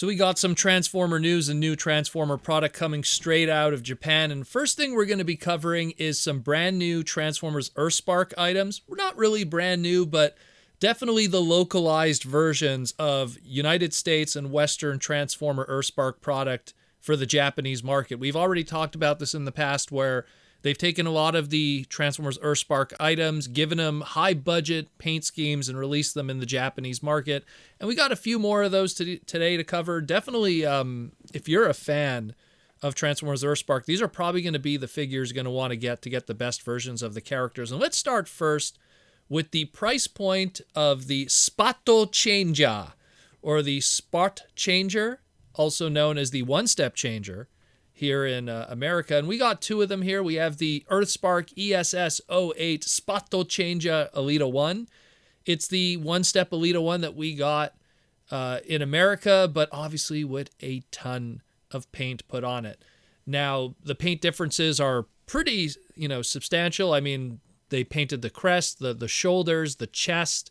So we got some Transformer news and new Transformer product coming straight out of Japan. And first thing we're going to be covering is some brand new Transformers Earthspark items. We're not really brand new, but definitely the localized versions of United States and Western Transformer Earthspark product for the Japanese market. We've already talked about this in the past where they've taken a lot of the Transformers Earthspark items, given them high budget paint schemes, and released them in the Japanese market. And we got a few more of those today to cover. Definitely, if you're a fan of Transformers Earthspark, these are probably going to be the figures you're going to want to get the best versions of the characters. And let's start first with the price point of the Spatto Changer, or the Spot Changer, also known as the One-Step Changer, here in America. And we got two of them here. We have the Earthspark ESS-08 Spatto Changer Alita One. It's the One-Step Alita One that we got in America, but obviously with a ton of paint put on it. Now, the paint differences are pretty, substantial. I mean, they painted the crest, the shoulders, the chest.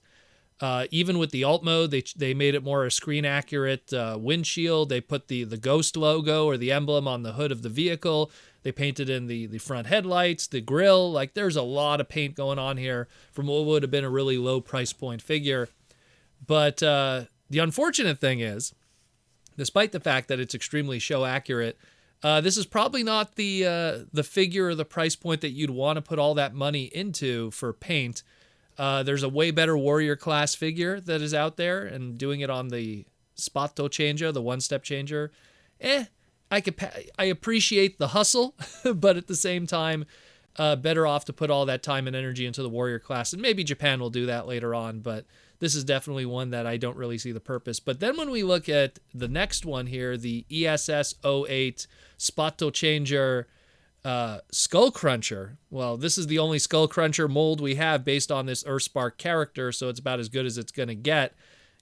Even with the alt mode, they made it more a screen accurate windshield. They put the Ghost logo or the emblem on the hood of the vehicle. They painted in the front headlights, the grille. Like, there's a lot of paint going on here from what would have been a really low price point figure. But the unfortunate thing is, despite the fact that it's extremely show accurate, this is probably not the figure or the price point that you'd want to put all that money into for paint. There's a way better Warrior class figure that is out there, and doing it on the Spatto Changer, the One-Step Changer, I appreciate the hustle, but at the same time, better off to put all that time and energy into the Warrior class. And maybe Japan will do that later on, but this is definitely one that I don't really see the purpose. But then when we look at the next one here, the ESS-08 Spatto Changer Skullcruncher. Well, this is the only Skullcruncher mold we have based on this Earthspark character, so it's about as good as it's going to get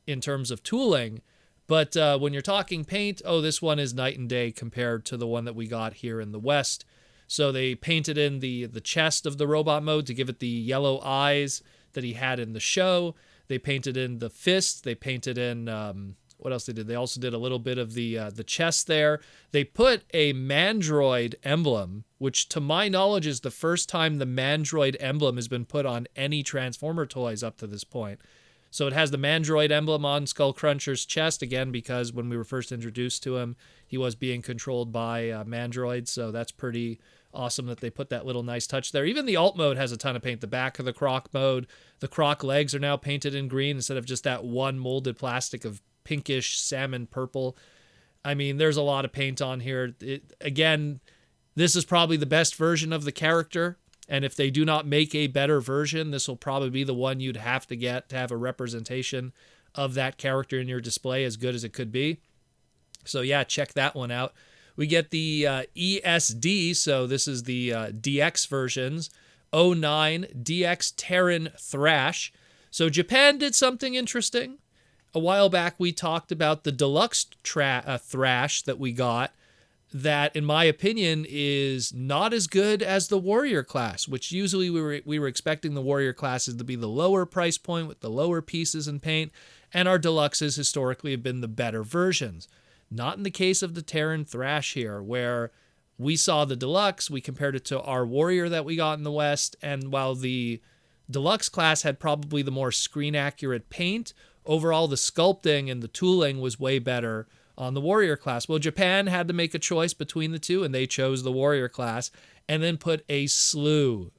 in terms of tooling. But when you're talking paint, this one is night and day compared to the one that we got here in the West. So they painted in the chest of the robot mode to give it the yellow eyes that he had in the show. They painted in the fists. They painted in what else they did? They also did a little bit of the chest there. They put a Mandroid emblem, which to my knowledge is the first time the Mandroid emblem has been put on any Transformer toys up to this point. So it has the Mandroid emblem on Skullcruncher's chest, again, because when we were first introduced to him, he was being controlled by Mandroid. So that's pretty awesome that they put that little nice touch there. Even the alt mode has a ton of paint. The back of the Croc mode, the Croc legs are now painted in green instead of just that one molded plastic of pinkish salmon purple. I mean, there's a lot of paint on here. Again, this is probably the best version of the character, and if they do not make a better version, this will probably be the one you'd have to get to have a representation of that character in your display as good as it could be. So yeah, check that one out. We get the ESD, so this is the DX versions, 09 DX Terran Thrash. So Japan did something interesting. A while back, we talked about the deluxe Thrash that we got that, in my opinion, is not as good as the Warrior class, which usually we were expecting the Warrior classes to be the lower price point with the lower pieces and paint, and our deluxes historically have been the better versions. Not in the case of the Terran Thrash here, where we saw the deluxe, we compared it to our Warrior that we got in the West, and while the deluxe class had probably the more screen-accurate paint, overall, the sculpting and the tooling was way better on the Warrior class. Well, Japan had to make a choice between the two, and they chose the Warrior class and then put a slew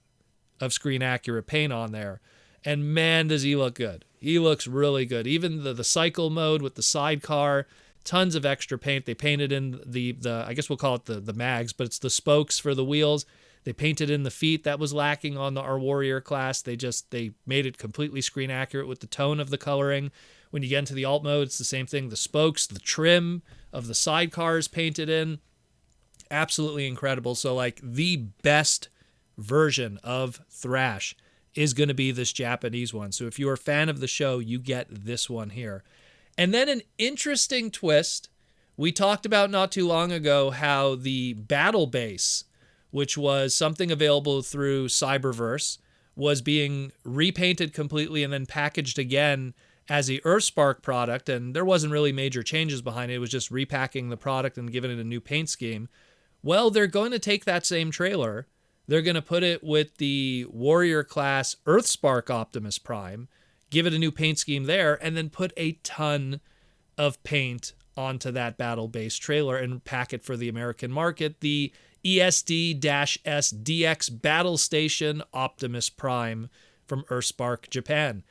of screen-accurate paint on there. And man, does he look good. He looks really good. Even the cycle mode with the sidecar, tons of extra paint. They painted in the I guess we'll call it the mags, but it's the spokes for the wheels. They painted in the feet that was lacking on our Warrior class. They made it completely screen accurate with the tone of the coloring. When you get into the alt mode, it's the same thing. The spokes, the trim of the sidecars painted in. Absolutely incredible. So like the best version of Thrash is going to be this Japanese one. So if you're a fan of the show, you get this one here. And then an interesting twist. We talked about not too long ago how the battle base, which was something available through Cyberverse, was being repainted completely and then packaged again as the Earthspark product, and there wasn't really major changes behind it. It was just repacking the product and giving it a new paint scheme. Well, they're going to take that same trailer. They're going to put it with the Warrior class Earthspark Optimus Prime, give it a new paint scheme there, and then put a ton of paint onto that battle-based trailer and pack it for the American market. The ESD-S DX Battle Station Optimus Prime from Earthspark Japan.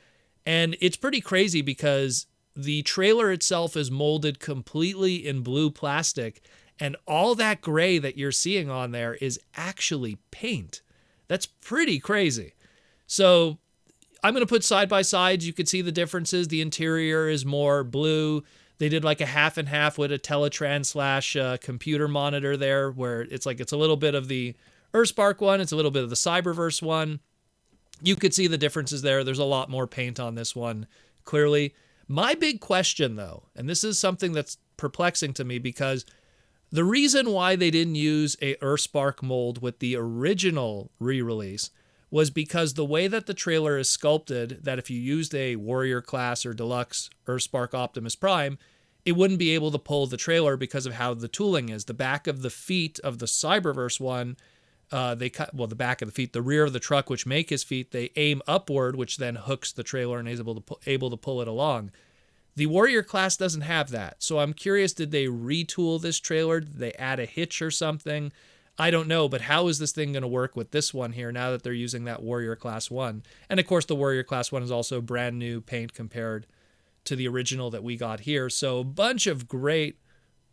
And it's pretty crazy because the trailer itself is molded completely in blue plastic, and all that gray that you're seeing on there is actually paint. That's pretty crazy. So I'm going to put side by sides. You could see the differences. The interior is more blue. They did like a half and half with a Teletran / computer monitor there, where it's a little bit of the Earthspark one. It's a little bit of the Cyberverse one. You could see the differences there. There's a lot more paint on this one, clearly. My big question, though, and this is something that's perplexing to me, because the reason why they didn't use a Earthspark mold with the original re-release was because the way that the trailer is sculpted, that if you used a Warrior class or Deluxe Earthspark Optimus Prime, it wouldn't be able to pull the trailer because of how the tooling is. The back of the feet of the Cyberverse one, the back of the feet, the rear of the truck, which make his feet, they aim upward, which then hooks the trailer and is able to pull it along. The Warrior class doesn't have that. So I'm curious, did they retool this trailer? Did they add a hitch or something? I don't know, but how is this thing going to work with this one here now that they're using that Warrior class one? And of course, the Warrior class one is also brand new paint compared to the original that we got here. So a bunch of great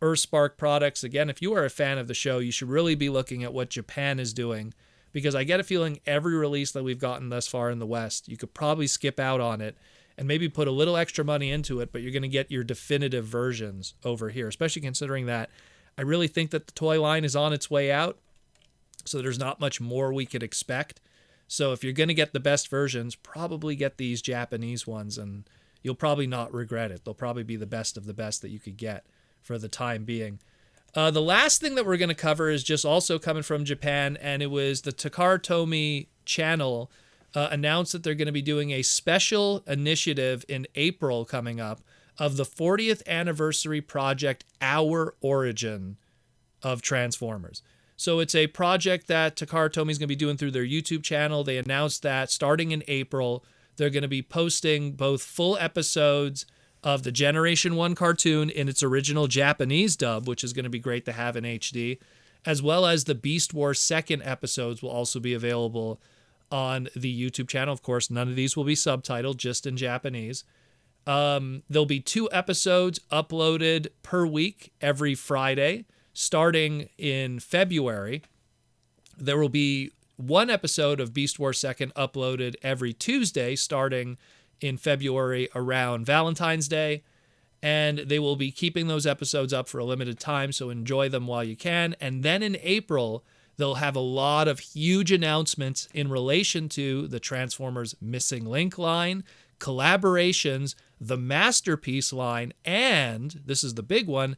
Earthspark products. Again, if you are a fan of the show, you should really be looking at what Japan is doing, because I get a feeling every release that we've gotten thus far in the West, you could probably skip out on it and maybe put a little extra money into it, but you're going to get your definitive versions over here, especially considering that I really think that the toy line is on its way out, so there's not much more we could expect. So if you're going to get the best versions, probably get these Japanese ones, and you'll probably not regret it. They'll probably be the best of the best that you could get for the time being. The last thing that we're going to cover is just also coming from Japan, and it was the Takara Tomy channel announced that they're going to be doing a special initiative in April coming up of the 40th anniversary project, Our Origin of Transformers. So it's a project that Takara Tomy is going to be doing through their YouTube channel. They announced that starting in April, they're going to be posting both full episodes of the Generation 1 cartoon in its original Japanese dub, which is going to be great to have in HD, as well as the Beast Wars second episodes will also be available on the YouTube channel. Of course, none of these will be subtitled, just in Japanese. There'll be 2 episodes uploaded per week every Friday, starting in February. There will be 1 episode of Beast Wars Second uploaded every Tuesday, starting in February around Valentine's Day. And they will be keeping those episodes up for a limited time, so enjoy them while you can. And then in April, they'll have a lot of huge announcements in relation to the Transformers Missing Link line, collaborations, the Masterpiece line, and, this is the big one,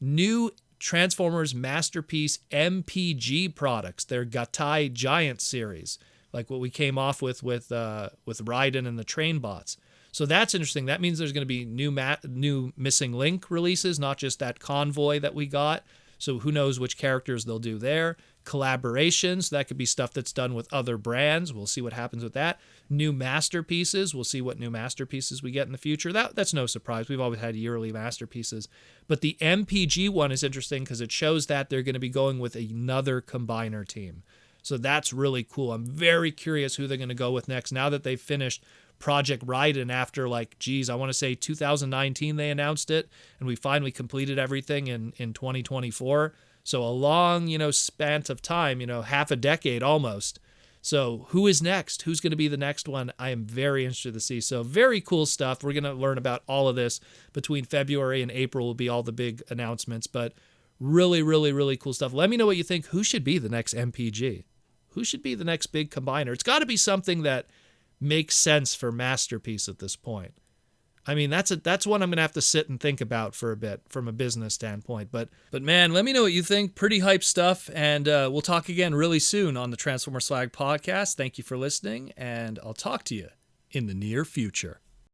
new Transformers Masterpiece MPG products, their Gatai Giant series, like what we came off with Raiden and the Train Bots. So that's interesting. That means there's going to be new Missing Link releases, not just that Convoy that we got. So who knows which characters they'll do there. Collaborations, that could be stuff that's done with other brands. We'll see what happens with that. New masterpieces, we'll see what new masterpieces we get in the future. That's no surprise. We've always had yearly masterpieces. But the MPG one is interesting because it shows that they're going to be going with another combiner team. So that's really cool. I'm very curious who they're going to go with next now that they've finished Project Raiden after, I want to say 2019 they announced it, and we finally completed everything in 2024. So a long, span of time, half a decade almost. So who is next? Who's going to be the next one? I am very interested to see. So very cool stuff. We're going to learn about all of this between February and April will be all the big announcements, but really, really, really cool stuff. Let me know what you think. Who should be the next MPG? Who should be the next big combiner? It's got to be something that makes sense for Masterpiece at this point. I mean, that's one I'm going to have to sit and think about for a bit from a business standpoint. But man, let me know what you think. Pretty hype stuff. And we'll talk again really soon on the Transformers Slag podcast. Thank you for listening, and I'll talk to you in the near future.